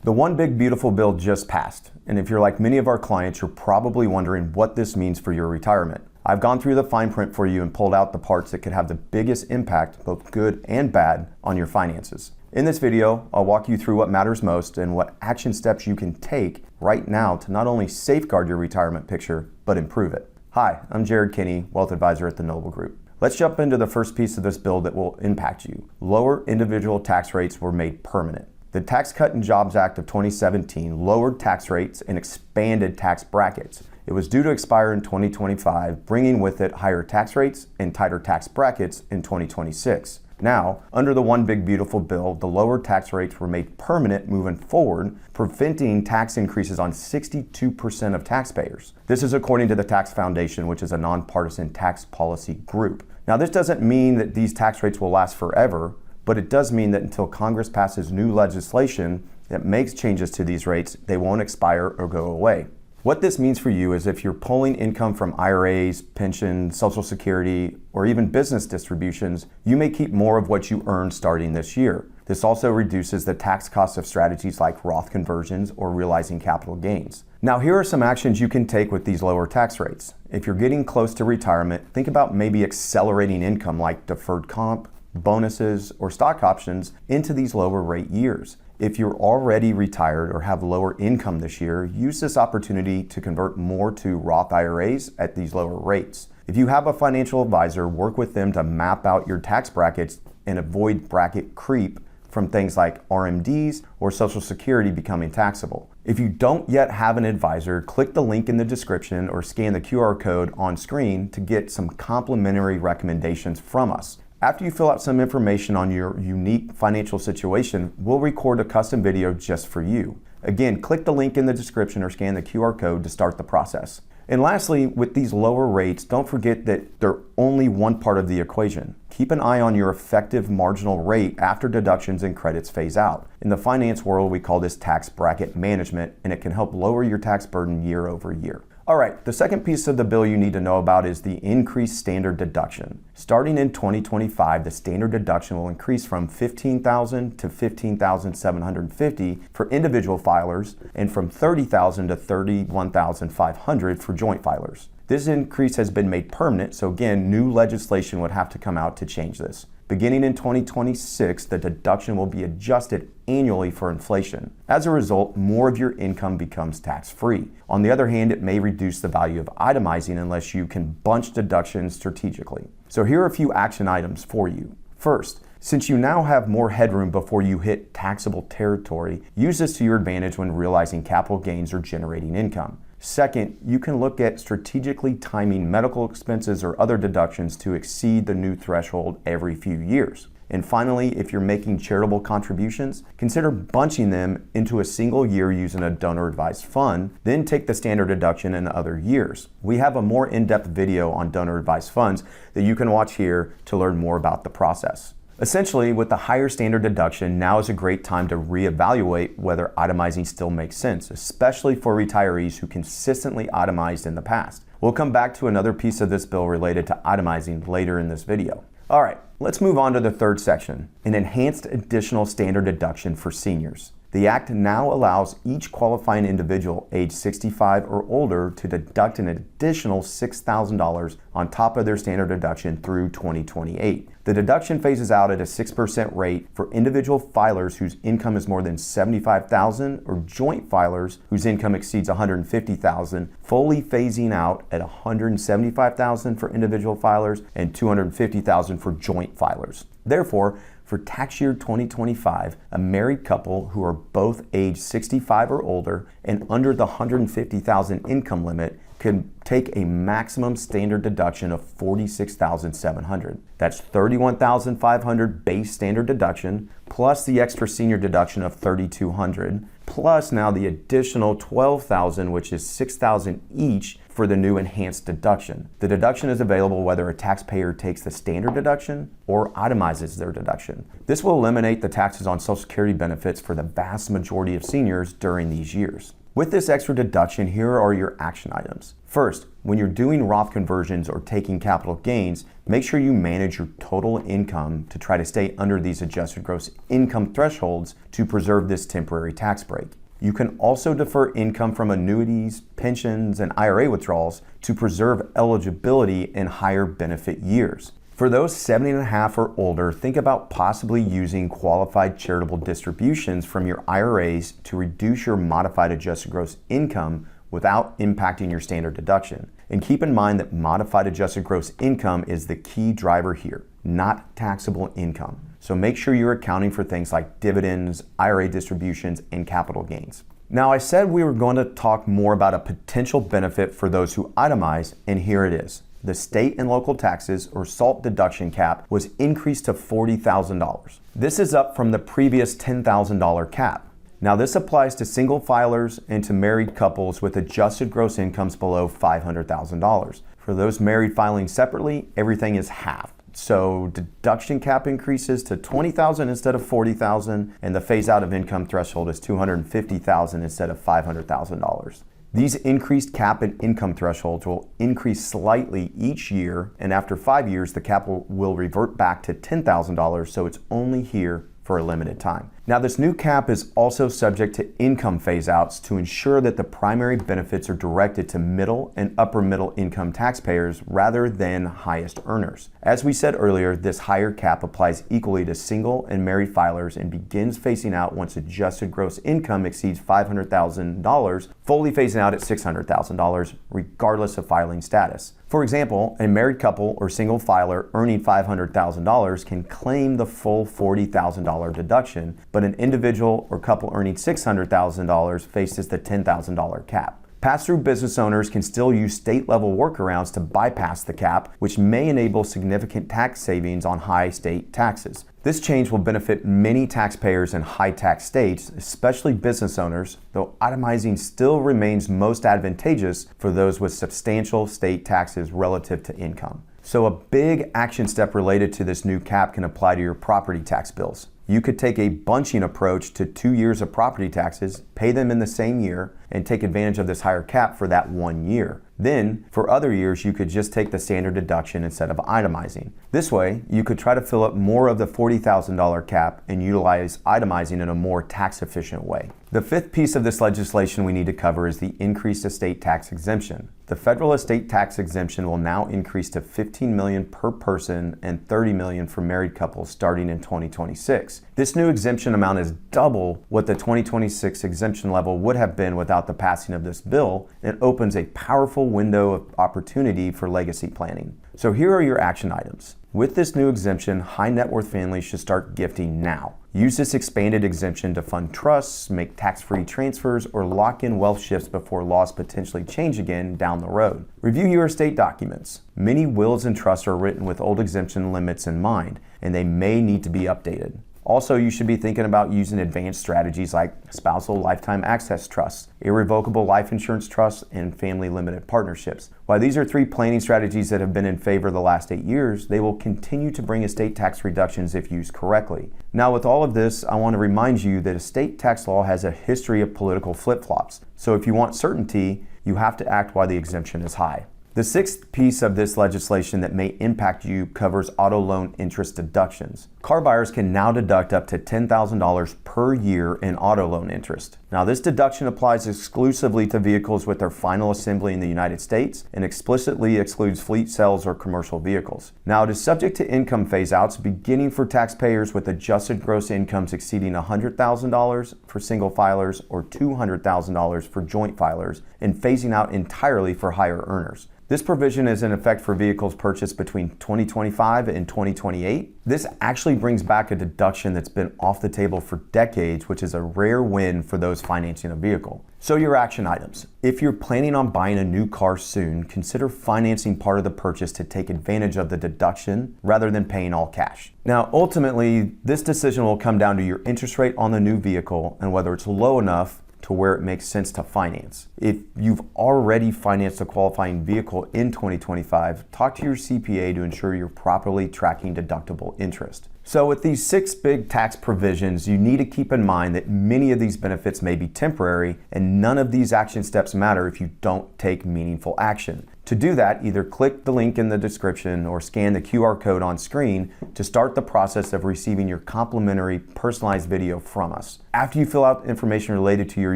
The One Big Beautiful Bill just passed, and if you're like many of our clients, you're probably wondering what this means for your retirement. I've gone through the fine print for you and pulled out the parts that could have the biggest impact, both good and bad, on your finances. In this video, I'll walk you through what matters most and what action steps you can take right now to not only safeguard your retirement picture, but improve it. Hi, I'm Jared Kinney, Wealth Advisor at the Noble Group. Let's jump into the first piece of this bill that will impact you. Lower individual tax rates were made permanent. The Tax Cut and Jobs Act of 2017 lowered tax rates and expanded tax brackets. It was due to expire in 2025, bringing with it higher tax rates and tighter tax brackets in 2026. Now, under the One Big Beautiful Bill, the lower tax rates were made permanent moving forward, preventing tax increases on 62% of taxpayers. This is according to the Tax Foundation, which is a nonpartisan tax policy group. Now, this doesn't mean that these tax rates will last forever, but it does mean that until Congress passes new legislation that makes changes to these rates, they won't expire or go away. What this means for you is if you're pulling income from IRAs, pensions, Social Security, or even business distributions, you may keep more of what you earn starting this year. This also reduces the tax costs of strategies like Roth conversions or realizing capital gains. Now, here are some actions you can take with these lower tax rates. If you're getting close to retirement, think about maybe accelerating income like deferred comp, bonuses, or stock options into these lower rate years. If you're already retired or have lower income this year, use this opportunity to convert more to Roth IRAs at these lower rates. If you have a financial advisor, work with them to map out your tax brackets and avoid bracket creep from things like RMDs or Social Security becoming taxable. If you don't yet have an advisor, click the link in the description or scan the QR code on screen to get some complimentary recommendations from us. After you fill out some information on your unique financial situation, we'll record a custom video just for you. Again, click the link in the description or scan the QR code to start the process. And lastly, with these lower rates, don't forget that they're only one part of the equation. Keep an eye on your effective marginal rate after deductions and credits phase out. In the finance world, we call this tax bracket management, and it can help lower your tax burden year over year. All right, the second piece of the bill you need to know about is the increased standard deduction. Starting in 2025, the standard deduction will increase from $15,000 to $15,750 for individual filers and from $30,000 to $31,500 for joint filers. This increase has been made permanent, so again, new legislation would have to come out to change this. Beginning in 2026, the deduction will be adjusted annually for inflation. As a result, more of your income becomes tax-free. On the other hand, it may reduce the value of itemizing unless you can bunch deductions strategically. So here are a few action items for you. First, since you now have more headroom before you hit taxable territory, use this to your advantage when realizing capital gains or generating income. Second, you can look at strategically timing medical expenses or other deductions to exceed the new threshold every few years. And finally, if you're making charitable contributions, consider bunching them into a single year using a donor-advised fund, then take the standard deduction in other years. We have a more in-depth video on donor-advised funds that you can watch here to learn more about the process. Essentially, with the higher standard deduction, now is a great time to reevaluate whether itemizing still makes sense, especially for retirees who consistently itemized in the past. We'll come back to another piece of this bill related to itemizing later in this video. All right, let's move on to the third section, an enhanced additional standard deduction for seniors. The Act now allows each qualifying individual age 65 or older to deduct an additional $6,000 on top of their standard deduction through 2028. The deduction phases out at a 6% rate for individual filers whose income is more than $75,000 or joint filers whose income exceeds $150,000, fully phasing out at $175,000 for individual filers and $250,000 for joint filers. Therefore, for tax year 2025, a married couple who are both age 65 or older and under the $150,000 income limit can take a maximum standard deduction of $46,700. That's $31,500 base standard deduction, plus the extra senior deduction of $3,200, plus now the additional $12,000, which is $6,000 each for the new enhanced deduction. The deduction is available whether a taxpayer takes the standard deduction or itemizes their deduction. This will eliminate the taxes on Social Security benefits for the vast majority of seniors during these years. With this extra deduction, here are your action items. First, when you're doing Roth conversions or taking capital gains, make sure you manage your total income to try to stay under these adjusted gross income thresholds to preserve this temporary tax break. You can also defer income from annuities, pensions, and IRA withdrawals to preserve eligibility in higher benefit years. For those 70 and a half or older, think about possibly using qualified charitable distributions from your IRAs to reduce your modified adjusted gross income without impacting your standard deduction. And keep in mind that modified adjusted gross income is the key driver here, not taxable income. So make sure you're accounting for things like dividends, IRA distributions, and capital gains. Now, I said we were going to talk more about a potential benefit for those who itemize, and here it is. The state and local taxes, or SALT deduction cap, was increased to $40,000. This is up from the previous $10,000 cap. Now, this applies to single filers and to married couples with adjusted gross incomes below $500,000. For those married filing separately, everything is halved. So deduction cap increases to $20,000 instead of $40,000, and the phase out of income threshold is $250,000 instead of $500,000. These increased cap and income thresholds will increase slightly each year, and after 5 years, the cap will revert back to $10,000, so it's only here for a limited time. Now, this new cap is also subject to income phase-outs to ensure that the primary benefits are directed to middle and upper middle income taxpayers rather than highest earners. As we said earlier, this higher cap applies equally to single and married filers and begins phasing out once adjusted gross income exceeds $500,000, fully phasing out at $600,000, regardless of filing status. For example, a married couple or single filer earning $500,000 can claim the full $40,000 deduction, but an individual or couple earning $600,000 faces the $10,000 cap. Pass-through business owners can still use state-level workarounds to bypass the cap, which may enable significant tax savings on high state taxes. This change will benefit many taxpayers in high-tax states, especially business owners, though itemizing still remains most advantageous for those with substantial state taxes relative to income. So a big action step related to this new cap can apply to your property tax bills. You could take a bunching approach to 2 years of property taxes, pay them in the same year, and take advantage of this higher cap for that 1 year. Then, for other years, you could just take the standard deduction instead of itemizing. This way, you could try to fill up more of the $40,000 cap and utilize itemizing in a more tax-efficient way. The fifth piece of this legislation we need to cover is the increased estate tax exemption. The federal estate tax exemption will now increase to $15 million per person and $30 million for married couples starting in 2026. This new exemption amount is double what the 2026 exemption level would have been without the passing of this bill, and opens a powerful window of opportunity for legacy planning. So here are your action items. With this new exemption, high net worth families should start gifting now. Use this expanded exemption to fund trusts, make tax-free transfers, or lock in wealth shifts before laws potentially change again down the road. Review your estate documents. Many wills and trusts are written with old exemption limits in mind, and they may need to be updated. Also, you should be thinking about using advanced strategies like spousal lifetime access trusts, irrevocable life insurance trusts, and family limited partnerships. While these are 3 planning strategies that have been in favor the last 8 years, they will continue to bring estate tax reductions if used correctly. Now, with all of this, I want to remind you that estate tax law has a history of political flip-flops. So if you want certainty, you have to act while the exemption is high. The sixth piece of this legislation that may impact you covers auto loan interest deductions. Car buyers can now deduct up to $10,000 per year in auto loan interest. Now, this deduction applies exclusively to vehicles with their final assembly in the United States and explicitly excludes fleet sales or commercial vehicles. Now, it is subject to income phase-outs beginning for taxpayers with adjusted gross incomes exceeding $100,000 for single filers or $200,000 for joint filers, and phasing out entirely for higher earners. This provision is in effect for vehicles purchased between 2025 and 2028. This actually brings back a deduction that's been off the table for decades, which is a rare win for those financing a vehicle. So your action items. If you're planning on buying a new car soon, consider financing part of the purchase to take advantage of the deduction rather than paying all cash. Now, ultimately, this decision will come down to your interest rate on the new vehicle and whether it's low enough to where it makes sense to finance. If you've already financed a qualifying vehicle in 2025, talk to your CPA to ensure you're properly tracking deductible interest. So with these 6 big tax provisions, you need to keep in mind that many of these benefits may be temporary, and none of these action steps matter if you don't take meaningful action. To do that, either click the link in the description or scan the QR code on screen to start the process of receiving your complimentary personalized video from us. After you fill out information related to your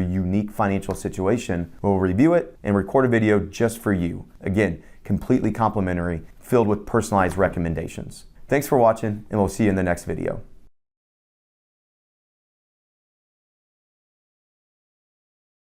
unique financial situation, we'll review it and record a video just for you. Again, completely complimentary, filled with personalized recommendations. Thanks for watching, and we'll see you in the next video.